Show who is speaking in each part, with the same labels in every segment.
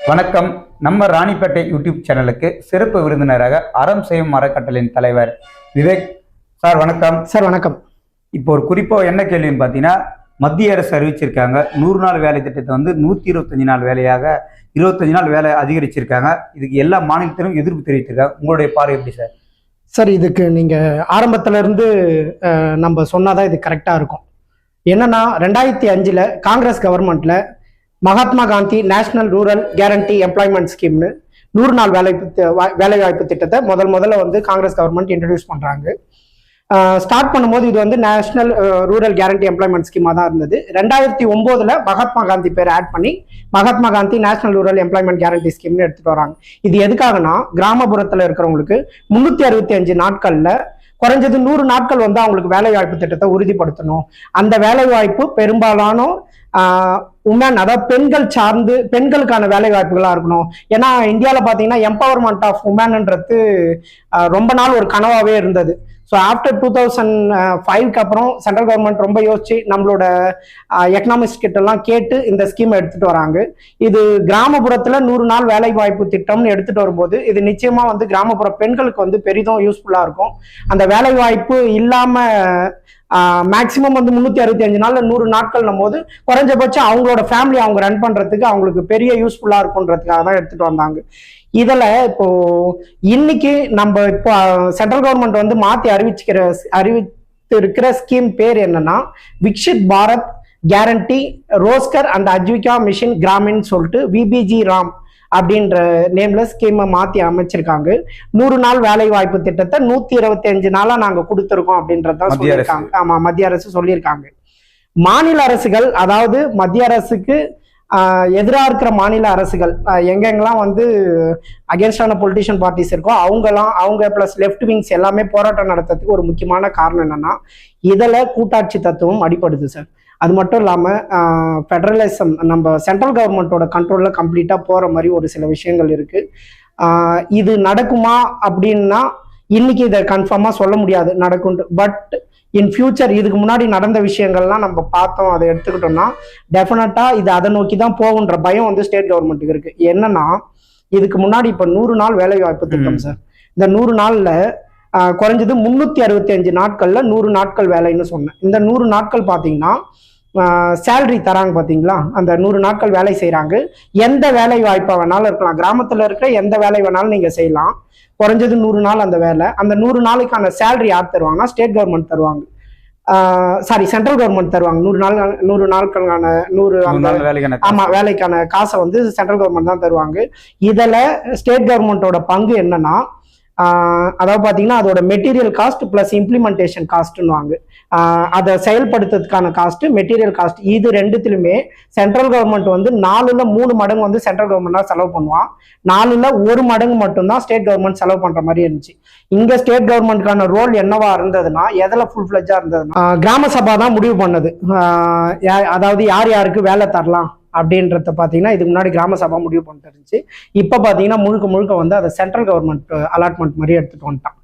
Speaker 1: வணக்கம். நம்ம ராணிப்பேட்டை யூடியூப் சேனலுக்கு சிறப்பு விருந்தினராக அறம் செய்யும் அறக்கட்டளையின் தலைவர் விவேக் சார். வணக்கம்
Speaker 2: சார். வணக்கம்.
Speaker 1: இப்போ ஒரு குறிப்பாக என்ன கேள்வின்னு பார்த்தீங்கன்னா, மத்திய அரசு அறிவிச்சிருக்காங்க 100 நாள் வேலை திட்டத்தை வந்து 125 நாள் வேலையாக 25 நாள் வேலை அதிகரிச்சிருக்காங்க. இதுக்கு எல்லா மாநிலத்திலும் எதிர்ப்பு தெரிவித்திருக்காங்க. உங்களுடைய பார்வை எப்படி சார்?
Speaker 2: சார், இதுக்கு நீங்கள் ஆரம்பத்துல இருந்து நம்ம சொன்னாதான் இது கரெக்டாக இருக்கும். என்னன்னா 2005 காங்கிரஸ் கவர்மெண்ட்ல Mahatma Gandhi national rural guarantee employment ஸ்கீம்னு 100 நாள் வேலைவாய்ப்பு திட்டத்தை முதல்ல வந்து காங்கிரஸ் கவர்மெண்ட் இன்ட்ரடியூஸ் பண்றாங்க. ஸ்டார்ட் பண்ணும்போது இது வந்து நேஷனல் ரூரல் கேரண்டி எம்ப்ளாய்மெண்ட் ஸ்கீமாக தான் இருந்தது. 2009 மகாத்மா காந்தி பேர் ஆட் பண்ணி Mahatma Gandhi national rural employment guarantee ஸ்கீம்னு எடுத்துட்டு வராங்க. இது எதுக்காகனா, கிராமப்புறத்தில் இருக்கிறவங்களுக்கு 365 நாட்கள்ல குறைஞ்சது 100 நாட்கள் வந்து அவங்களுக்கு வேலை வாய்ப்பு திட்டத்தை உறுதிப்படுத்தணும். அந்த வேலை வாய்ப்பு பெரும்பாலான உமன், அதாவது பெண்கள் சார்ந்து பெண்களுக்கான வேலை வாய்ப்புகளா இருக்கணும். ஏன்னா இந்தியாவில் பார்த்தீங்கன்னா எம்பவர்மெண்ட் ஆஃப் உமன்ன்றது ரொம்ப நாள் ஒரு கனவாவே இருந்தது. ஸோ ஆஃப்டர் 2005க்கு அப்புறம் சென்ட்ரல் கவர்மெண்ட் ரொம்ப யோசிச்சு நம்மளோட எக்கனாமிக்ஸ் கிட்ட எல்லாம் கேட்டு இந்த ஸ்கீமை எடுத்துட்டு வராங்க. இது கிராமப்புறத்துல 100 நாள் வேலை வாய்ப்பு திட்டம்னு எடுத்துட்டு வரும்போது இது நிச்சயமா வந்து கிராமப்புற பெண்களுக்கு வந்து பெரிதும் யூஸ்ஃபுல்லா இருக்கும். அந்த வேலை வாய்ப்பு இல்லாம மேக்சிமம் வந்து 365 நாள்ல 100 நாட்கள்னும் போது குறைஞ்சபட்சம் அவங்களோட ஃபேமிலி அவங்க ரன் பண்றதுக்கு அவங்களுக்கு பெரிய யூஸ்ஃபுல்லா இருக்கும்ன்றதுக்காக தான் எடுத்துட்டு வந்தாங்க. இதுல இப்போ இன்னைக்கு நம்ம இப்போ சென்ட்ரல் கவர்மெண்ட் வந்து மாத்தி அறிவித்திருக்கிற ஸ்கீம் பேர் என்னன்னா Viksit Bharat guarantee Rozgar and Ajeevika mission Gramin சொல்லிட்டு விபிஜி ராம் அப்படின்ற நேம்ல ஸ்கீமை மாத்தி அமைச்சிருக்காங்க. 100 நாள் வேலை வாய்ப்பு திட்டத்தை 125 நாளா நாங்க கொடுத்துருக்கோம் அப்படின்றதான் சொல்லியிருக்காங்க. ஆமா, மத்திய அரசு சொல்லியிருக்காங்க. மாநில அரசுகள், அதாவது மத்திய அரசுக்கு எதிராக இருக்கிற மாநில அரசுகள் எங்கெங்கெல்லாம் வந்து அகேன்ஸ்டான பொலிட்டிஷியன் பார்ட்டிஸ் இருக்கோ அவங்க பிளஸ் லெஃப்ட் விங்ஸ் எல்லாமே போராட்டம் நடத்துறதுக்கு ஒரு முக்கியமான காரணம் என்னன்னா, இதுல கூட்டாட்சி தத்துவம் அடிப்படுது சார். அது மட்டும் இல்லாமல் ஃபெடரலிசம், நம்ம சென்ட்ரல் கவர்மெண்ட்டோட கண்ட்ரோலில் கம்ப்ளீட்டாக போகிற மாதிரி ஒரு சில விஷயங்கள் இருக்குது. இது நடக்குமா அப்படின்னா இன்னைக்கு இதை கன்ஃபார்மாக சொல்ல முடியாது நடக்கும்ட்டு. பட் இன் ஃபியூச்சர் இதுக்கு முன்னாடி நடந்த விஷயங்கள்லாம் நம்ம பார்த்தோம், அதை எடுத்துக்கிட்டோம்னா டெஃபினட்டாக இது அதை நோக்கி தான் போகுன்ற பயம் வந்து ஸ்டேட் கவர்மெண்ட்டுக்கு இருக்குது. என்னன்னா, இதுக்கு முன்னாடி இப்போ 100 நாள் வேலை வாய்ப்பு திட்டம் சார். இந்த 100 நாளில் குறைஞ்சது 365 நாட்கள்ல 100 நாட்கள் வேலைன்னு சொன்னேன். இந்த 100 நாட்கள் பார்த்தீங்கன்னா சேலரி தராங்க பார்த்தீங்களா, அந்த 100 நாட்கள் வேலை செய்கிறாங்க. எந்த வேலை வாய்ப்பாக வேணாலும் இருக்கலாம், கிராமத்தில் இருக்கிற எந்த வேலை வேணாலும் நீங்கள் செய்யலாம். குறைஞ்சது 100 நாள் அந்த வேலை. அந்த 100 நாளுக்கான சேலரி யார் தருவாங்கன்னா ஸ்டேட் கவர்மெண்ட் தருவாங்க. சென்ட்ரல் கவர்மெண்ட் தருவாங்க. 100 நாட்களுக்கான 100 வேலைக்கான காசை வந்து சென்ட்ரல் கவர்மெண்ட் தான் தருவாங்க. இதில் ஸ்டேட் கவர்மெண்டோட பங்கு என்னன்னா, அதாவது பார்த்தீங்கன்னா அதோட மெட்டீரியல் காஸ்ட் பிளஸ் இம்ப்ளிமெண்டேஷன் காஸ்ட்னுவாங்க. அதை செயல்படுத்துறதுக்கான காஸ்ட், மெட்டீரியல் காஸ்ட், இது ரெண்டுத்திலுமே சென்ட்ரல் கவர்மெண்ட் வந்து 4ல் 3 மடங்கு வந்து சென்ட்ரல் கவர்மெண்ட் தான் செலவு பண்ணுவான். 4ல் 1 மடங்கு மட்டும்தான் ஸ்டேட் கவர்மெண்ட் செலவு பண்ற மாதிரி இருந்துச்சு. இங்க ஸ்டேட் கவர்மெண்ட்கான ரோல் என்னவா இருந்ததுன்னா, எதில் ஃபுல் ஃபிளட்ஜா இருந்ததுன்னா கிராம சபா தான் முடிவு பண்ணது. அதாவது யார் யாருக்கு வேலை தரலாம் அப்படின்றத பார்த்தீங்கன்னா இதுக்கு முன்னாடி கிராம சபா முடிவு பண்ணிட்டு இருந்துச்சு. இப்போ பார்த்தீங்கன்னா முழுக்க வந்து அதை சென்ட்ரல் கவர்மெண்ட் அலாட்மெண்ட் மாதிரி எடுத்துட்டு வந்துட்டான்.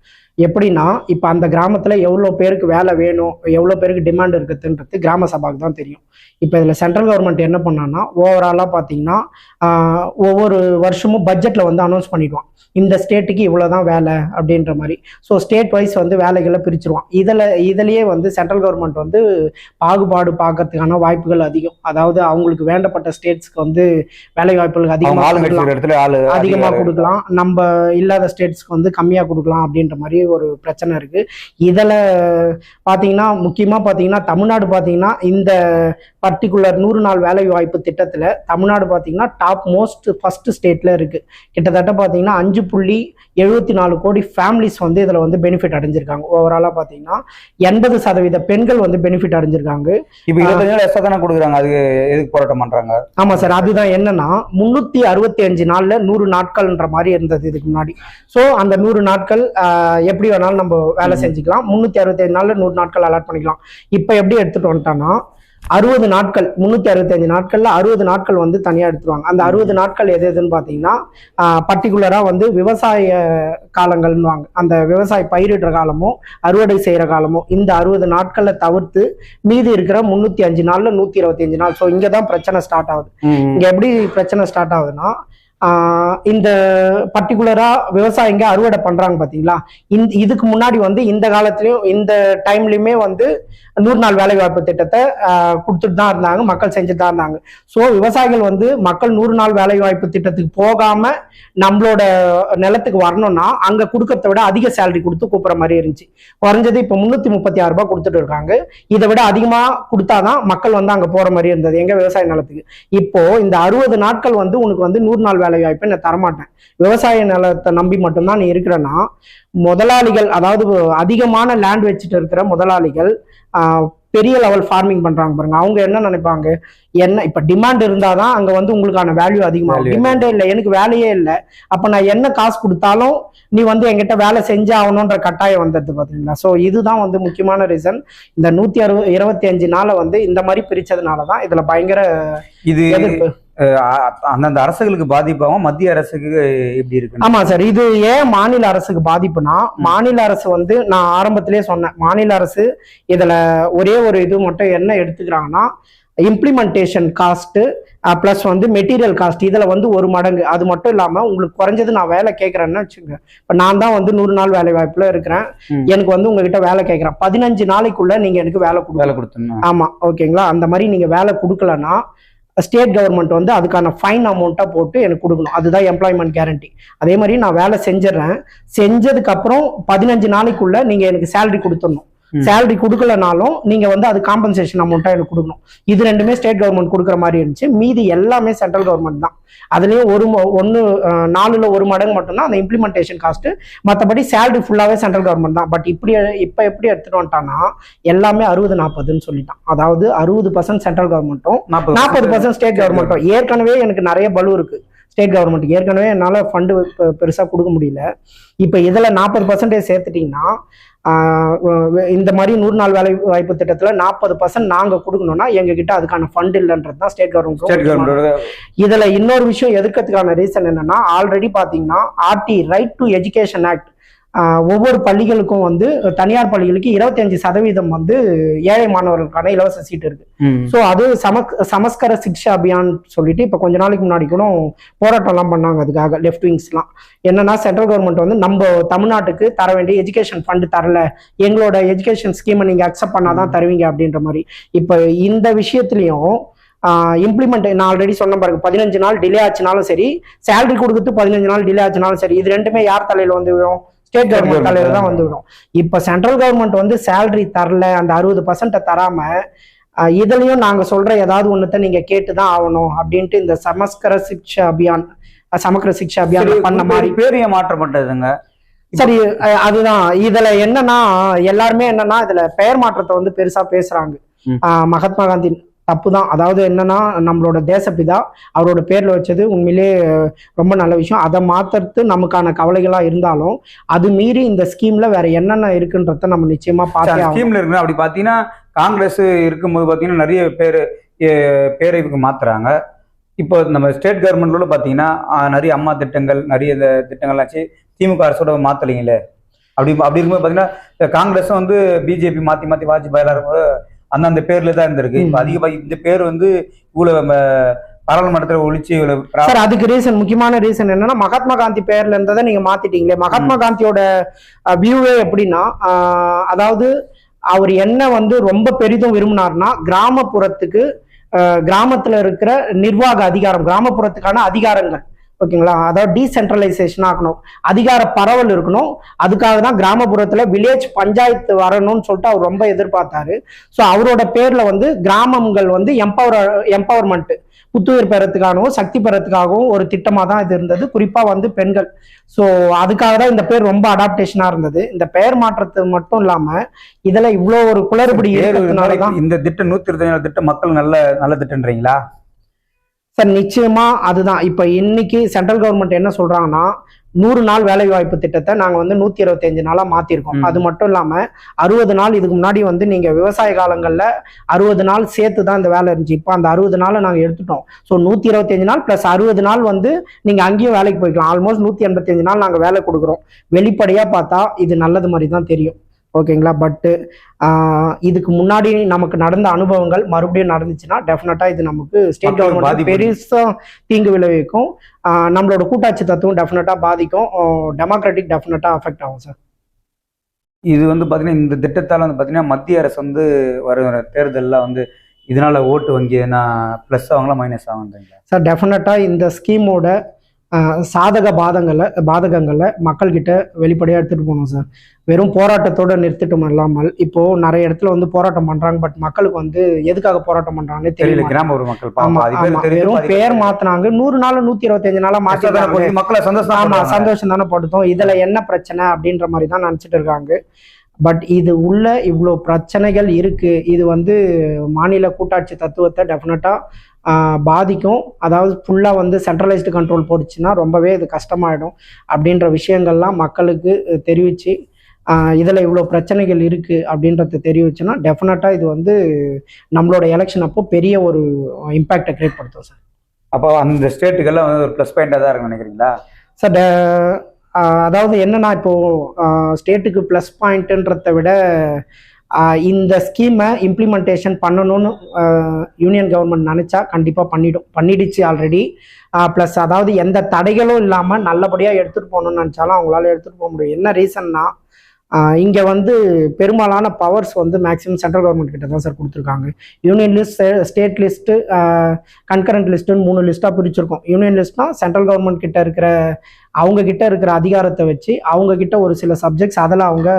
Speaker 2: எப்படின்னா, இப்போ அந்த கிராமத்தில் எவ்வளோ பேருக்கு வேலை வேணும், எவ்வளோ பேருக்கு டிமாண்ட் இருக்குதுன்றது கிராம சபாவுக்கு தான் தெரியும். இப்போ இதில் சென்ட்ரல் கவர்மெண்ட் என்ன பண்ணான்னா, ஓவராலாக பார்த்தீங்கன்னா ஒவ்வொரு வருஷமும் பட்ஜெட்டில் வந்து அனௌன்ஸ் பண்ணிடுவான், இந்த ஸ்டேட்டுக்கு இவ்வளோதான் வேலை அப்படின்ற மாதிரி. ஸோ ஸ்டேட் வைஸ் வந்து வேலைகளை பிரிச்சிருவான். இதுலேயே வந்து சென்ட்ரல் கவர்மெண்ட் வந்து பாகுபாடு பார்க்கறதுக்கான வாய்ப்புகள் அதிகம். அதாவது அவங்களுக்கு வேண்டப்பட்ட ஸ்டேட்ஸ்க்கு வந்து வேலை வாய்ப்புகள் அதிகமாக கொடுக்கலாம், நம்ம இல்லாத ஸ்டேட்ஸ்க்கு வந்து கம்மியாக கொடுக்கலாம் அப்படின்ற மாதிரி ஒரு பிரச்சனை இருக்கு. இதில் பார்த்தீங்கன்னா முக்கியமாக பார்த்தீங்கன்னா தமிழ்நாடு பார்த்தீங்கன்னா இந்த பர்டிகுலர் 100 நாள் வேலை வாய்ப்பு திட்டத்தில் தமிழ்நாடு பார்த்தீங்கன்னா டாப் மோஸ்ட் ஃபர்ஸ்ட் ஸ்டேட்ல இருக்கு. கிட்டத்தட்ட பார்த்தீங்கன்னா 5.74 கோடி ஃபேமிலிஸ் வந்து இதில் வந்து பெனிஃபிட் அடைஞ்சிருக்காங்க. ஓவராலாக பார்த்தீங்கன்னா 80% பெண்கள் வந்து பெனிஃபிட் அடைஞ்சிருக்காங்க.
Speaker 1: இப்போ 25 நாள் எக்ஸ்ட்ரா தானே கொடுக்குறாங்க, அது எதுக்கு போராட்டம் பண்றாங்க?
Speaker 2: ஆமாம் சார், அதுதான் என்னன்னா 365 நாள்ல 100 நாட்கள்ன்ற மாதிரி இருந்தது இதுக்கு முன்னாடி. ஸோ அந்த 100 நாட்கள் எப்படி வேணாலும் நம்ம வேலை செஞ்சுக்கலாம். 365 நாள்ல 100 நாட்கள் அலாட் பண்ணிக்கலாம். இப்போ எப்படி எடுத்துட்டு வந்துட்டான்னா 60 நாட்கள், 365 நாட்கள்ல 60 நாட்கள் வந்து தனியா எடுத்துருவாங்க. அந்த 60 நாட்கள் எதுன்னு பாத்தீங்கன்னா பர்டிகுலரா வந்து விவசாய காலங்கள்னுவாங்க. அந்த விவசாய பயிரிடுற காலமோ அறுவடை செய்யற காலமோ இந்த 60 நாட்களை தவிர்த்து மீதி இருக்கிற 305 நாள்ல 125 நாள். ஸோ இங்கதான் பிரச்சனை ஸ்டார்ட் ஆகுது. இங்க எப்படி பிரச்சனை ஸ்டார்ட் ஆகுதுன்னா, இந்த பர்டிகுலரா விவசாயிங்க அறுவடை பண்றாங்க பாத்தீங்களா, இதுக்கு முன்னாடி வந்து இந்த காலத்திலயும் இந்த டைம்லயுமே வந்து 100 நாள் வேலை வாய்ப்பு திட்டத்தை கொடுத்துட்டு தான் இருந்தாங்க, மக்கள் செஞ்சுட்டு தான் இருந்தாங்க. ஸோ விவசாயிகள் வந்து மக்கள் 100 நாள் வேலை வாய்ப்பு திட்டத்துக்கு போகாம நம்மளோட நிலத்துக்கு வரணும்னா அங்க கொடுக்கறத விட அதிக சேலரி கொடுத்து கூப்பிடுற மாதிரி இருந்துச்சு. குறைஞ்சது இப்போ 336 ரூபாய் கொடுத்துட்டு இருக்காங்க. இதை விட அதிகமா கொடுத்தாதான் மக்கள் வந்து அங்க போற மாதிரி இருந்தது எங்க விவசாய நிலத்துக்கு. இப்போ இந்த 60 நாட்கள் வந்து உனக்கு வந்து 100 நாள் வேலை வாய்ப்பை நான் தரமாட்டேன், விவசாய நிலத்தை நம்பி மட்டும்தான் நீ இருக்கிறன்னா, முதலாளிகள் அதாவது அதிகமான லேண்ட் வச்சுட்டு இருக்கிற முதலாளிகள் பெரிய லெவல் ஃபார்மிங் பண்றாங்க பாருங்க, அவங்க என்ன நினைப்பாங்க, என்ன இப்ப டிமாண்ட் இருந்தாதான் அங்க வந்து உங்களுக்கான வேல்யூ அதிகமாகும். டிமாண்டே இல்லை, எனக்கு வேலையே இல்லை, அப்ப நான் என்ன காசு கொடுத்தாலும் நீ வந்து என்கிட்ட வேலை செஞ்சு ஆகணும்ன்ற கட்டாயம் வந்தது பாத்தீங்களா. ஸோ இதுதான் வந்து முக்கியமான ரீசன். இந்த 125 நாளை வந்து இந்த மாதிரி பிரிச்சதுனாலதான் இதுல பயங்கர எதிர்ப்பு.
Speaker 1: அந்தந்த அரசுகளுக்கு பாதிப்பாகவும் மத்திய அரசுக்கு எப்படி இருக்கு?
Speaker 2: ஆமா சார், இது ஏன் மாநில அரசுக்கு பாதிப்புனா, மாநில அரசு வந்து நான் ஆரம்பத்திலேயே சொன்னேன், மாநில அரசு இதுல ஒரே ஒரு இது மட்டும் என்ன எடுத்துக்கிறாங்கன்னா, இம்ப்ளிமெண்டேஷன் காஸ்ட் பிளஸ் வந்து மெட்டீரியல் காஸ்ட் இதுல வந்து 1 மடங்கு. அது மட்டும் இல்லாம உங்களுக்கு குறைஞ்சது நான் வேலை கேட்கறேன்னு வச்சுங்க, இப்ப நான் தான் வந்து 100 நாள் வேலை வாய்ப்புல இருக்கிறேன், எனக்கு வந்து உங்ககிட்ட வேலை கேட்கறேன், 15 நாளைக்குள்ள நீங்க எனக்கு வேலை கொடுக்கணும். ஆமா ஓகேங்களா, அந்த மாதிரி நீங்க வேலை கொடுக்கலன்னா ஸ்டேட் கவர்மெண்ட் வந்து அதுக்கான ஃபைன் அமௌண்ட்டா போட்டு எனக்கு கொடுக்கணும். அதுதான் எம்ப்ளாய்மெண்ட் கேரண்டி. அதே மாதிரி நான் வேலை செஞ்சிடறேன், செஞ்சதுக்கு அப்புறம் 15 நாளைக்குள்ள நீங்க எனக்கு சேலரி கொடுத்துடணும். சேலரி கொடுக்கலனாலும் நீங்க வந்து அது காம்பன்சேஷன் அமௌண்ட்டா எனக்கு கொடுக்கணும். இது ரெண்டுமே ஸ்டேட் கவர்மெண்ட் கொடுக்குற மாதிரி இருந்துச்சு, மீதி எல்லாமே சென்ட்ரல் கவர்மெண்ட் தான். அதுலயும் 4ல் 1 மடங்கு மட்டும்தான் அந்த இம்ப்ளிமெண்டேஷன் காஸ்ட், மற்றபடி சேலரி ஃபுல்லாவே சென்ட்ரல் கவர்மெண்ட் தான். பட் இப்ப எப்படி எடுத்துட்டு வந்துட்டான்னா எல்லாமே 60-40ன்னு சொல்லிட்டான். அதாவது 60% சென்ட்ரல் கவர்மெண்ட்டும் 40% ஸ்டேட் கவர்மெண்ட்டும். ஏற்கனவே எனக்கு நிறைய பலு இருக்கு ஸ்டேட் கவர்மெண்ட், ஏற்கனவே என்னால ஃபண்டு பெருசா கொடுக்க முடியல. இப்ப இதுல 40% சேர்த்துட்டீங்கன்னா இந்த மாதிரி 100 நாள் வேலை வாய்ப்பு திட்டத்துல 40% நாங்க கொடுக்கணும்னா எங்க கிட்ட அதுக்கான ஃபண்ட் இல்லைன்றது தான் ஸ்டேட் கவர்மெண்ட். இதுல இன்னொரு விஷயம் எதிர்க்கிறதுக்கான ரீசன் என்னன்னா, ஆல்ரெடி பாத்தீங்கன்னா RT right to education act ஒவ்வொரு பள்ளிகளுக்கும் வந்து தனியார் பள்ளிகளுக்கு 25% வந்து ஏழை மாணவர்களுக்கான இலவச சீட் இருக்கு. ஸோ அது சமஸ்கர சிக்ஷா அபியான் சொல்லிட்டு இப்ப கொஞ்ச நாளைக்கு முன்னாடி கூட போராட்டம் எல்லாம் பண்ணாங்க அதுக்காக, லெஃப்ட் விங்ஸ் எல்லாம். என்னன்னா சென்ட்ரல் கவர்மெண்ட் வந்து நம்ம தமிழ்நாட்டுக்கு தர வேண்டிய எஜுகேஷன் ஃபண்ட் தரல, எங்களோட எஜுகேஷன் ஸ்கீமை நீங்க அக்செப்ட் பண்ணாதான் தருவீங்க அப்படின்ற மாதிரி. இப்ப இந்த விஷயத்திலையும் இம்ப்ளிமெண்ட் நான் ஆல்ரெடி சொன்ன பாருங்க, 15 நாள் டிலே ஆச்சுனாலும் சரி, சேலரி கொடுக்குறது 15 நாள் டிலே ஆச்சுனாலும் சரி, இது ரெண்டுமே யார் தலையில வந்து விடும்? ஸ்டேட் கவர்மெண்ட் தலையில தான் வந்துவிடும். இப்ப சென்ட்ரல் கவர்மெண்ட் வந்து சேலரி தரல, அந்த 60% தராம இதுலயும் நாங்க சொல்ற ஏதாவது ஒண்ணுத்த நீங்க கேட்டுதான் ஆகணும் அப்படின்ட்டு இந்த சமஸ்கர சிக்ஷா அபியான் பண்ண மாதிரி
Speaker 1: பேரிய மாற்றப்பட்டதுங்க.
Speaker 2: சரி, அதுதான் இதுல என்னன்னா, எல்லாருமே என்னன்னா இதுல பெயர் மாற்றத்தை வந்து பெருசா பேசுறாங்க. மகாத்மா காந்தி தப்பு தான். அதாவது என்னன்னா, நம்மளோட தேசப்பிதா அவரோட பேர்ல வச்சது உண்மையிலே ரொம்ப நல்ல விஷயம். அதை மாத்துறது நமக்கான கவலைகளா இருந்தாலும் அது மீறி இந்த ஸ்கீம்ல வேற என்னென்ன இருக்குன்றத நம்ம நிச்சயமா பார்த்தா
Speaker 1: ஸ்கீம்ல இருக்கு. அப்படி பாத்தீங்கன்னா காங்கிரஸ் இருக்கும்போது பாத்தீங்கன்னா நிறைய பேரை இதுக்கு மாத்துறாங்க. இப்போ நம்ம ஸ்டேட் கவர்மெண்ட்ல பாத்தீங்கன்னா நிறைய அம்மா திட்டங்கள், நிறைய திட்டங்கள்லாச்சு திமுக அரசோட மாத்தலைங்களே. அப்படி இருக்கும்போது பாத்தீங்கன்னா காங்கிரஸும் வந்து பிஜேபி மாத்தி வாஜ்பாய் இருக்கும்போது அந்த பேர்ல தான் இருந்திருக்கு. இப்ப அதிக இந்த பேர் வந்து இவ்வளவு பாராளுமன்றத்துல ஒழிச்சு
Speaker 2: சார், அதுக்கு ரீசன், முக்கியமான ரீசன் என்னன்னா, மகாத்மா காந்தி பேர்ல இருந்ததை நீங்க மாத்திட்டீங்களே. மகாத்மா காந்தியோட வியூவே எப்படின்னா, அதாவது அவர் என்ன வந்து ரொம்ப பெரிதும் விரும்பினார்னா, கிராமப்புறத்துக்கு கிராமத்துல இருக்கிற நிர்வாக அதிகாரம், கிராமப்புறத்துக்கான அதிகாரங்கள் ஓகேங்களா, அதாவது டீசென்ட்ரலைசேஷன் ஆகணும், அதிகார பரவல் இருக்கணும். அதுக்காக தான் கிராமப்புறத்துல வில்லேஜ் பஞ்சாயத்து வரணும்னு சொல்லிட்டு அவர் ரொம்ப எதிர்பார்த்தாரு. ஸோ அவரோட பேர்ல வந்து கிராமங்கள் வந்து எம்பவர்மெண்ட், புத்துயிர் பெறத்துக்காகவும் சக்தி பெறத்துக்காகவும் ஒரு திட்டமா தான் இது இருந்தது, குறிப்பா வந்து பெண்கள். ஸோ அதுக்காக தான் இந்த பேர் ரொம்ப அடாப்டேஷனா இருந்தது. இந்த பெயர் மாற்றத்து மட்டும் இல்லாம இதுல இவ்வளவு ஒரு குளறுபடி இருக்கிறதுனாலதான்
Speaker 1: இந்த திட்டம் 124 திட்டம் மக்கள் நல்ல திட்டம்ன்றீங்களா
Speaker 2: சார்? நிச்சயமா அதுதான். இப்ப இன்னைக்கு சென்ட்ரல் கவர்மெண்ட் என்ன சொல்றாங்கன்னா, 100 நாள் வேலை வாய்ப்பு திட்டத்தை நாங்க வந்து 125 நாளா மாத்திருக்கோம். அது மட்டும் இல்லாம 60 நாள் இதுக்கு முன்னாடி வந்து நீங்க விவசாய காலங்கள்ல 60 நாள் சேர்த்து தான் இந்த வேலை இருந்துச்சு. இப்போ அந்த 60 நாளை நாங்க எடுத்துட்டோம். ஸோ 125 நாள் பிளஸ் 60 நாள் வந்து நீங்க அங்கேயும் வேலைக்கு போய்க்கலாம். ஆல்மோஸ்ட் 185 நாள் நாங்க வேலை கொடுக்குறோம். வெளிப்படையா பார்த்தா இது நல்லது மாதிரி தான் தெரியும் ஓகேங்களா. பட்டு இதுக்கு முன்னாடி நமக்கு நடந்த அனுபவங்கள் மறுபடியும் நடந்துச்சுன்னா டெஃபினட்டா இது நமக்கு ஸ்டேட் கவர்மெண்ட் பெருசா தீங்கு விளைவிக்கும். நம்மளோட கூட்டாட்சி தத்துவம் டெஃபினட்டா பாதிக்கும். டெமோக்ராட்டிக் டெஃபினட்டா அஃபெக்ட் ஆகும் சார்.
Speaker 1: இது வந்து பாத்தீங்கன்னா இந்த திட்டத்தால வந்து பாத்தீங்கன்னா மத்திய அரசு வந்து வர தேர்தலில் வந்து இதனால ஓட்டு வங்கி என்ன பிளஸ் ஆகுங்களா மைனஸ் ஆகுங்களா
Speaker 2: சார்? டெஃபினட்டா இந்த ஸ்கீமோட சாதக பாதகங்களை மக்கள்கிட்ட வெளிப்படையாக எடுத்துகிட்டு போகணும் சார். வெறும் போராட்டத்தோடு நிறுத்திட்டு இல்லாமல் இப்போ நிறைய இடத்துல வந்து போராட்டம் பண்றாங்க. பட் மக்களுக்கு வந்து எதுக்காக போராட்டம் பண்றாங்கன்னு தெரியல.
Speaker 1: கிராமப்புற மக்கள்
Speaker 2: வெறும் பேர் மாத்தினாங்க. 100 நாள் 125 நாளா மாத்தி
Speaker 1: மக்களை
Speaker 2: சந்தோஷம் தானே படுத்தோம். இதுல என்ன பிரச்சனை அப்படின்ற மாதிரி தான் நினைச்சிட்டு இருக்காங்க. பட் இது உள்ள இவ்வளோ பிரச்சனைகள் இருக்கு. இது வந்து மாநில கூட்டாட்சி தத்துவத்தை டெஃபினட்டா பாதிக்கும். அதாவது ஃபுல்லாக வந்து சென்ட்ரலைஸ்டு கண்ட்ரோல் போட்டுச்சுன்னா ரொம்பவே இது கஷ்டமாயிடும் அப்படின்ற விஷயங்கள்லாம் மக்களுக்கு தெரிவித்து இதில் இவ்வளோ பிரச்சனைகள் இருக்குது அப்படின்றத தெரிவிச்சுன்னா டெஃபினட்டாக இது வந்து நம்மளோட எலெக்ஷன் அப்போ பெரிய ஒரு இம்பேக்டை கிரியேட் படுத்தும் சார்.
Speaker 1: அப்போ அந்த ஸ்டேட்டுக்கெல்லாம் வந்து ஒரு ப்ளஸ் பாயிண்டாக தான் இருக்குன்னு நினைக்கிறீங்களா
Speaker 2: சார்? அதாவது என்னன்னா இப்போது ஸ்டேட்டுக்கு ப்ளஸ் பாயிண்ட்டுன்றதை விட இந்த ஸ்கீமை இம்ப்ளிமெண்டேஷன் பண்ணணும்னு யூனியன் கவர்மெண்ட் நினச்சா கண்டிப்பாக பண்ணிடுச்சு ஆல்ரெடி. ப்ளஸ் அதாவது எந்த தடைகளும் இல்லாமல் நல்லபடியாக எடுத்துகிட்டு போகணும்னு நினச்சாலும் அவங்களால எடுத்துகிட்டு போக முடியும். என்ன ரீசன்னா இங்கே வந்து பெரும்பாலான பவர்ஸ் வந்து மேக்ஸிமம் சென்ட்ரல் கவர்மெண்ட் கிட்ட தான் சார் கொடுத்துருக்காங்க. Union list, state list, concurrent லிஸ்ட்டுன்னு 3 லிஸ்ட்டாக பிரிச்சிருக்கோம். யூனியன் லிஸ்ட்னா சென்ட்ரல் கவர்மெண்ட் கிட்ட இருக்கிற அவங்க கிட்ட இருக்கிற அதிகாரத்தை வச்சு அவங்க கிட்ட ஒரு சில சப்ஜெக்ட்ஸ் அதில் அவங்க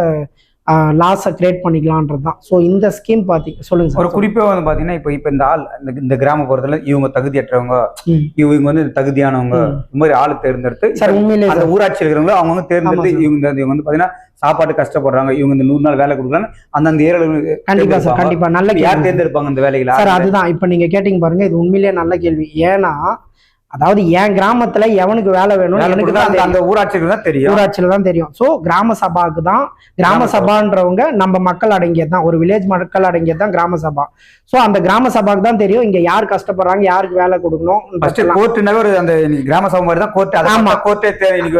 Speaker 2: லாஸை கிரியேட் பண்ணிக்கலான்றது தான். ஸோ இந்த ஸ்கீம் சொல்லுங்க சார்.
Speaker 1: ஒரு குறிப்பாக வந்து பார்த்தீங்கன்னா இப்போ இந்த ஆள் இந்த கிராமப்புறத்தில் இவங்க தகுதியற்றவங்க, இவங்க வந்து தகுதியானவங்க, இந்த மாதிரி ஆள் தேர்ந்தெடுத்து
Speaker 2: சார் உண்மையிலே
Speaker 1: அந்த ஊராட்சி இருக்கிறவங்களும் அவங்க வந்து தேர்ந்தெடுத்து இவங்க வந்து பார்த்தீங்கன்னா சாப்பாட்டு கஷ்டப்படுறாங்க, இவங்க இந்த 100 நாள் வேலை கொடுக்குறாங்க அந்தந்த ஏரியாவில்.
Speaker 2: கண்டிப்பா சார், கண்டிப்பா நல்ல
Speaker 1: யார் தேர்ந்தெடுப்பாங்க இந்த வேலைகளை
Speaker 2: சார்? அதுதான் இப்போ நீங்க கேட்டீங்க பாருங்க, இது உண்மையிலேயே நல்ல கேள்வி. ஏன்னா அதாவது என் கிராமத்துல எவனுக்கு வேலை வேணும் எனக்கு தான்
Speaker 1: அந்த ஊராட்சிக்கு தான் தெரியும்,
Speaker 2: ஊராட்சியில தான் தெரியும். ஸோ கிராம சபாவுக்கு தான், கிராம சபான்றவங்க நம்ம மக்கள் அடங்கியது தான், ஒரு வில்லேஜ் மக்கள் அடங்கியது தான் கிராம சபா. ஸோ அந்த கிராம சபாவுக்கு தான் தெரியும் இங்க யார் கஷ்டப்படுறாங்க, யாருக்கு வேலை கொடுக்கணும்.
Speaker 1: அந்த கிராம சபா மாதிரி தான் கோர்ட். ஆமா, கோர்ட்டே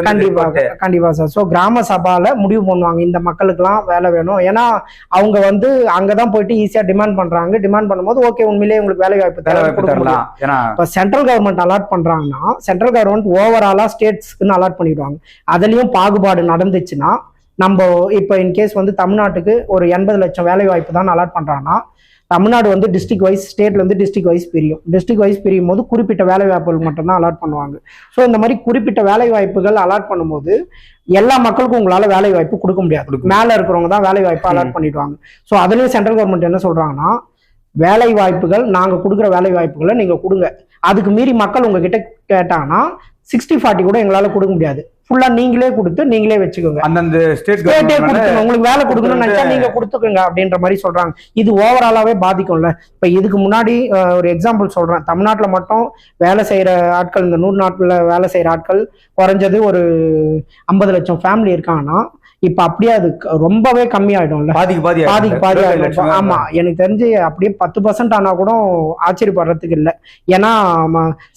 Speaker 2: கண்டிப்பா கண்டிப்பா சார். ஸோ கிராம சபால முடிவு பண்ணுவாங்க இந்த மக்களுக்குலாம் வேலை வேணும். ஏன்னா அவங்க வந்து அங்கதான் போயிட்டு ஈஸியா டிமாண்ட் பண்றாங்க. டிமாண்ட் பண்ணும்போது ஓகே உண்மையிலேயே உங்களுக்கு வேலை வாய்ப்பு தரலாம். இப்போ சென்ட்ரல் கவர்மெண்ட் அலாட் பண்றாங்கன்னா சென்ட்ரல் கவர்மெண்ட் ஓவராலா ஸ்டேட்ஸ்க்குன்னு அலாட் பண்ணிடுவாங்க. அதுலயும் பாகுபாடு நடந்துச்சுன்னா நம்ம இப்போ இன்கேஸ் வந்து தமிழ்நாட்டுக்கு ஒரு 80 லட்சம் வேலை வாய்ப்பு தான் அலாட் பண்றாங்கன்னா தமிழ்நாடு வந்து டிஸ்ட்ரிக்ட் வைஸ், ஸ்டேட்ல வந்து டிஸ்ட்ரிக்ட் வைஸ் பிரியும். டிஸ்ட்ரிக்ட் வைஸ் பிரியும் போது குறிப்பிட்ட வேலை வாய்ப்புகள் மட்டும்தான் அலாட் பண்ணுவாங்க. ஸோ இந்த மாதிரி குறிப்பிட்ட வேலை வாய்ப்புகள் அலாட் பண்ணும்போது எல்லா மக்களுக்கும் உங்களால வேலை வாய்ப்பு கொடுக்க முடியாது. மேல இருக்கிறவங்க தான் வேலை வாய்ப்பு அலாட் பண்ணிடுவாங்க. ஸோ அதுலயும் சென்ட்ரல் கவர்மெண்ட் என்ன சொல்றாங்கன்னா வேலை வாய்ப்புகள் நாங்க கொடுக்குற வேலை வாய்ப்புகளை நீங்க கொடுங்க. அதுக்கு மீறி மக்கள் உங்ககிட்ட கேட்டாங்கன்னா 60-40 கூட எங்களால கொடுக்க முடியாது. ஃபுல்லா நீங்களே கொடுத்து நீங்களே வச்சுக்கோங்க.
Speaker 1: அந்தந்த ஸ்டேட்டே
Speaker 2: கொடுத்துங்க, உங்களுக்கு வேலை கொடுக்கணும்னு நினைச்சா நீங்க கொடுத்துக்கோங்க அப்படின்ற மாதிரி சொல்றாங்க. இது ஓவராலாவே பாதிக்கும்ல. இப்ப இதுக்கு முன்னாடி ஒரு எக்ஸாம்பிள் சொல்றேன். தமிழ்நாட்டுல மட்டும் வேலை செய்யற ஆட்கள், இந்த 100 நாட்கள்ல வேலை செய்யற ஆட்கள் குறைஞ்சது ஒரு 50 லட்சம் ஃபேமிலி இருக்காங்கன்னா இப்ப அப்படியே அது ரொம்பவே கம்மியாயிடும்ல. பாதி ஆயிடும். ஆமா, எனக்கு தெரிஞ்சு அப்படியே 10% ஆனா கூட ஆச்சரியப்படுறதுக்கு இல்லை. ஏன்னா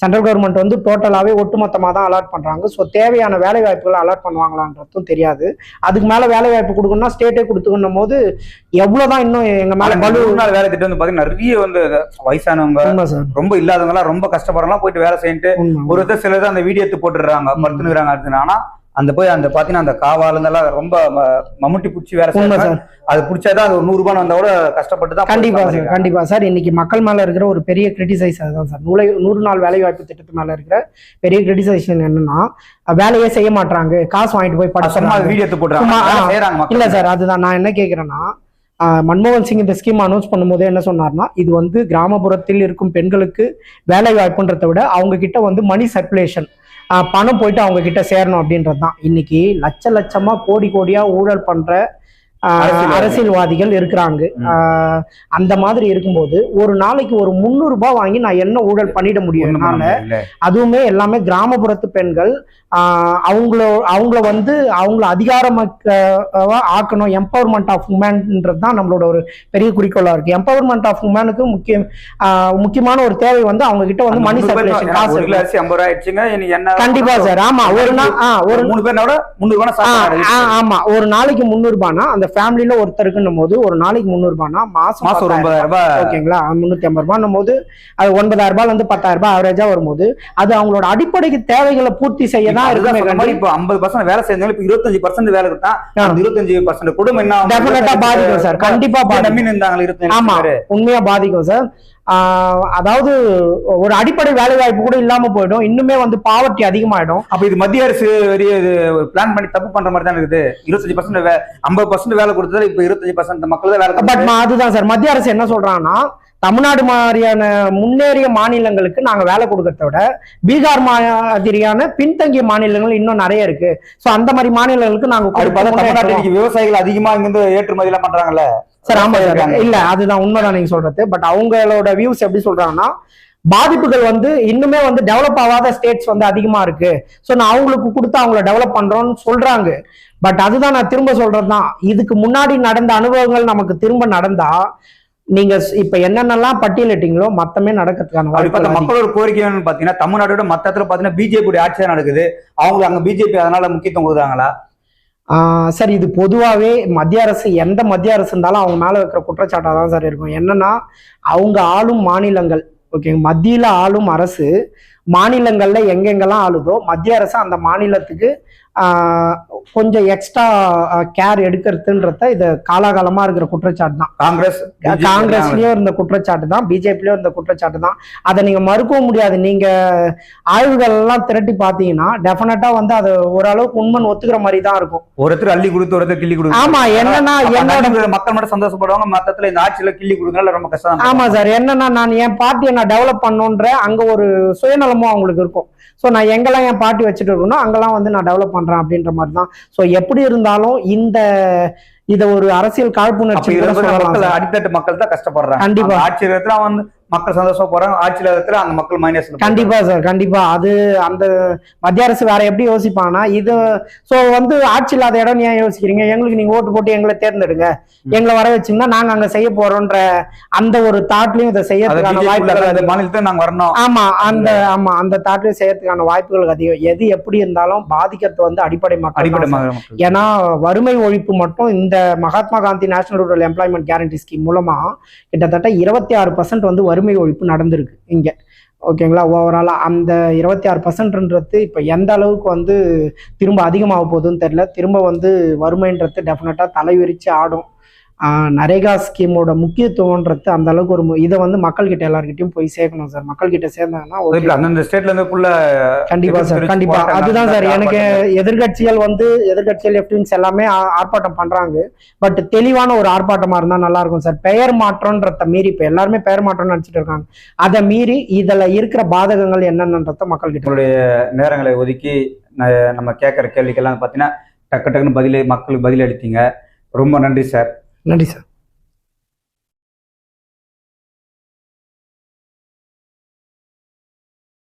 Speaker 2: சென்ட்ரல் கவர்மெண்ட் வந்து டோட்டலாவே ஒட்டுமொத்தமா தான் அலாட் பண்றாங்க. ஸோ தேவையான வேலை வாய்ப்புகளை அலாட் பண்ணுவாங்களான்றதும் தெரியாது. அதுக்கு மேல வேலை வாய்ப்பு கொடுக்கணும்னா ஸ்டேட்டே கொடுத்துக்கணும் போது எவ்வளவுதான் இன்னும் எங்க மேல
Speaker 1: நாள் வேலை திட்டம் வந்து பாத்தீங்கன்னா நிறைய வந்து வயசானவங்க, ரொம்ப இல்லாதவங்க எல்லாம் ரொம்ப கஷ்டப்படுறவங்க போயிட்டு வேலை செய்யிட்டு ஒரு சிலர் அந்த வீடியோ எடுத்து போட்டுறாங்க, படுத்துனுக்குறாங்க. ஆனா அந்த போய் அந்த பாத்தீங்கன்னா அந்த காவாலந்தெல்லாம் ரொம்ப மம்முட்டி பிடிச்சி வேலை செய்வாங்க. அது பிடிச்சாதான் அது ஒரு 100 ரூபாய் வந்தா கூட கஷ்டப்பட்டு தான்.
Speaker 2: கண்டிப்பா சார். இன்னைக்கு மக்கள் மேல இருக்கிற ஒரு பெரிய கிரிட்டிசைஸ் அதுதான் சார். 100 நாள் வேலை வாய்ப்பு திட்டத்து மேல இருக்கிற பெரிய கிரிட்டிசைசேஷன் என்னன்னா வேலையே செய்ய மாட்டாங்க, காசு வாங்கிட்டு போய் படமா
Speaker 1: வீடியோ எடுத்து போட்டுறாங்க.
Speaker 2: இல்ல சார், அதுதான் நான் என்ன கேக்குறேன்னா மன்மோகன் சிங் இந்த ஸ்கீம் அனௌன்ஸ் பண்ணும்போது என்ன சொன்னார்னா இது வந்து கிராமப்புறத்தில் இருக்கும் பெண்களுக்கு வேலை வாய்ப்புன்றதை விட அவங்க கிட்ட வந்து மணி சர்க்குலேஷன், பணம் போயிட்டு அவங்க கிட்ட சேரணும் அப்படின்றது தான். இன்னைக்கு லட்சமா கோடியா ஊழல் பண்ற அரசியல்வாதிகள் இருக்கிறாங்க. அந்த மாதிரி இருக்கும்போது ஒரு நாளைக்கு ஒரு 300 ரூபாய் வாங்கி நான் என்ன ஊழல் பண்ணிட முடியும்? அதுவுமே எல்லாமே கிராமப்புறத்து பெண்கள் அவங்கள வந்து அவங்கள ஆக்கணும். எம்பவர்மெண்ட் ஆஃப் உமன்ன்றது தான் நம்மளோட ஒரு பெரிய குறிக்கோளா இருக்கு. எம்பவர்மெண்ட் ஆஃப் உமனுக்கு முக்கியமான ஒரு தேவை வந்து அவங்க கிட்ட வந்து மணி சர்க்குலேஷன், காசு. கண்டிப்பா சார். ஆமா, ஒரு நாள் ஒரு 3 பேரோட 300 ரூபாய். ஆமா, ஒரு நாளைக்கு 300 ரூபாய்னா அந்த ஃபேமிலியில ஒருத்தருக்குன்னும் போது ஒரு நாளைக்கு 300 ரூபாய்னா மாசம்
Speaker 1: ஒரு 9,000 ரூபாய்.
Speaker 2: ஓகேங்களா, 350 ரூபாய்னும் போது அது 9,000 ரூபாய்ல இருந்து 10,000 ரூபாய் ஆவரேஜா வரும்போது அது அவங்களோட அடிப்படைக்கு தேவைகளை பூர்த்தி செய்ய தான் இருக்குமே.
Speaker 1: இப்போ 50% வேலை செஞ்சாலும் இப்ப 25% வேலை கொடுத்தா 25% குடும்பம் என்ன
Speaker 2: டெஃபினட்டா பாதிக்கும் சார். கண்டிப்பா பாதிக்கும். ஆமா, உண்மையா பாதிக்கும் சார். அதாவது ஒரு அடிப்படை வேலை வாய்ப்பு கூட இல்லாம போயிடும், இன்னுமே வந்து பாவர்ட்டி அதிகமாயிடும்.
Speaker 1: அப்ப இது மத்திய அரசு பிளான் பண்ணி தப்பு பண்ற மாதிரி தான் இருக்குது. 25% 50% வேலை கொடுத்தது இப்ப 25% மக்கள் தான் வேலை.
Speaker 2: பட் அதுதான் சார், மத்திய அரசு என்ன சொல்றாங்கன்னா தமிழ்நாடு மாதிரியான முன்னேறிய மாநிலங்களுக்கு நாங்க வேலை கொடுக்கறத விட பீகார் மாதிரியான பின்தங்கிய மாநிலங்கள் இன்னும் நிறைய இருக்கு. சோ அந்த மாதிரி மாநிலங்களுக்கு நாங்க
Speaker 1: விவசாயிகள் அதிகமா இங்கிருந்து ஏற்றுமதி எல்லாம் பண்றாங்கல்ல
Speaker 2: சார். ஆமா சார், இல்ல அதுதான் உண்மைதான் நீங்க சொல்றது. பட் அவங்களோட வியூஸ் எப்படி சொல்றாங்கன்னா பாதிப்புகள் வந்து இன்னுமே வந்து டெவலப் ஆகாத ஸ்டேட்ஸ் வந்து அதிகமா இருக்கு, சோ நான் அவங்களுக்கு கொடுத்து அவங்கள டெவலப் பண்றோம்னு சொல்றாங்க. பட் அதுதான் நான் திரும்ப சொல்றதுதான், இதுக்கு முன்னாடி நடந்த அனுபவங்கள் நமக்கு திரும்ப நடந்தா நீங்க இப்ப என்னென்னலாம் பட்டியலிட்டீங்களோ மொத்தமே நடக்கிறதுக்கான வாய்ப்பு.
Speaker 1: மக்களோட கோரிக்கை பாத்தீங்கன்னா தமிழ்நாட்டோட மத்த இடத்துல பாத்தீங்கன்னா பிஜேபி ஆட்சி நடக்குது, அவங்க அங்க பிஜேபி அதனால முக்கியத்துவம் கொடுக்குறாங்களா?
Speaker 2: சார், இது பொதுவாகவே மத்திய அரசு எந்த மத்திய அரசு இருந்தாலும் அவங்க மேல வைக்கிற குற்றச்சாட்டாக தான் சார் இருக்கும். என்னன்னா அவங்க ஆளும் மாநிலங்கள், ஓகே, மத்தியில ஆளும் அரசு மாநிலங்கள்ல எங்கெங்கெல்லாம் ஆளுதோ மத்திய அரசு அந்த மாநிலத்துக்கு கொஞ்சம் எக்ஸ்ட்ரா கேர் எடுக்கிறதுன்றத இது காலாகாலமா இருக்கிற குற்றச்சாட்டு தான். காங்கிரஸ்லயும் இருந்த குற்றச்சாட்டு தான், பிஜேபிலயும் இருந்த குற்றச்சாட்டு தான். அதை நீங்க மறுக்கவும் முடியாது. நீங்க ஆய்வுகள் எல்லாம் திரட்டி பாத்தீங்கன்னா டெஃபினட்டா வந்து அது ஓரளவுக்கு உண்மைன்னு ஒத்துக்கிற மாதிரி தான் இருக்கும்.
Speaker 1: ஒருத்தர் அள்ளி கொடுத்து ஒருத்தர் கிள்ளி கொடுத்து.
Speaker 2: ஆமா, என்னன்னா
Speaker 1: மக்கள் மட்டும் சந்தோஷப்படுவாங்க, மத்தத்துல இந்த ஆட்சியில கிள்ளி கொடுக்கறதுனால ரொம்ப கஷ்டம்.
Speaker 2: ஆமா சார், என்னன்னா நான் என் பார்ட்டியை நான் டெவலப் பண்ணுன்ற அங்க ஒரு சுயநலமும் அவங்களுக்கு இருக்கும். ஸோ நான் எங்கெல்லாம் என் பார்ட்டி வச்சுட்டு இருக்கணும் அங்கெல்லாம் வந்து நான் டெவலப் பண்றேன் அப்படின்ற மாதிரி தான். ஸோ எப்படி இருந்தாலும் இத ஒரு அரசியல் காழ்ப்புணர்ச்சி
Speaker 1: அடித்தட்டு மக்கள் தான் கஷ்டப்படுறாங்க.
Speaker 2: கண்டிப்பா
Speaker 1: ஆட்சியத்துல வந்து மக்கள் சந்தோஷம் போறாங்க, ஆட்சியில அந்த மக்கள் மைனஸ்.
Speaker 2: கண்டிப்பா சார், கண்டிப்பா. அது அந்த மத்திய அரசு வேற எப்படி யோசிப்பாங்கன்னா இது சோ வந்து ஆட்சி இல்லாத இடம் ஏன் யோசிக்கிறீங்க, எங்களுக்கு நீங்க ஓட்டு போட்டு எங்களை தேர்ந்தெடுங்க, எங்களை வர வச்சீங்கன்னா நாங்க அங்க செய்ய போறோம்ன்ற அந்த ஒரு தாட்லயும் இதை செய்யறதுக்கான வாய்ப்புகள்
Speaker 1: மாநிலத்தை நாங்க வரணும்.
Speaker 2: ஆமா, அந்த தாட்லயும் செய்யறதுக்கான வாய்ப்புகள் அதிகம். எது எப்படி இருந்தாலும் பாதிக்கிறது வந்து அடிப்படை மக்கள். ஏன்னா வறுமை ஒழிப்பு மட்டும் இந்த Mahatma Gandhi national rural employment guarantee scheme மூலமா கிட்டத்தட்ட 26% வந்து வறுமை ஒழிப்பு நடந்திருக்கு இங்க. ஓகேங்களா, ஓவராலா அந்த 26%ன்றது இப்ப எந்த அளவுக்கு வந்து திரும்ப அதிகமாக போகுதுன்னு தெரியல. திரும்ப வந்து வறுமைன்றது டெஃபினட்டா தலைவிரிச்சு ஆடும். நரேகா ஸ்கீமோட முக்கியத்துவம்ன்றது அந்த அளவுக்கு ஒரு இதை வந்து மக்கள் கிட்ட எல்லார்கிட்டயும் போய் சேர்க்கணும் சார். மக்கள் கிட்ட சேர்ந்தாங்கன்னா
Speaker 1: அந்த ஸ்டேட்ல இருந்து
Speaker 2: கண்டிப்பா சார், கண்டிப்பா. அதுதான் சார் எனக்கு எதிர்கட்சிகள் எஃப்டின்ஸ் எல்லாமே ஆர்ப்பாட்டம் பண்றாங்க. பட் தெளிவான ஒரு ஆர்ப்பாட்டமா இருந்தா நல்லா இருக்கும் சார். பெயர் மாற்றம்ன்றத மீறி இப்ப எல்லாருமே பெயர் மாற்றம் நினைச்சிட்டு இருக்காங்க. அதை மீறி இதுல இருக்கிற பாதகங்கள் என்னன்றத மக்கள் கிட்ட
Speaker 1: நேரங்களை ஒதுக்கி நம்ம கேட்கிற கேள்விக்கெல்லாம் பாத்தீங்கன்னா டக்கு டக்குன்னு மக்களுக்கு பதில் அளித்தீங்க. ரொம்ப நன்றி சார்.
Speaker 2: நன்றி சார்.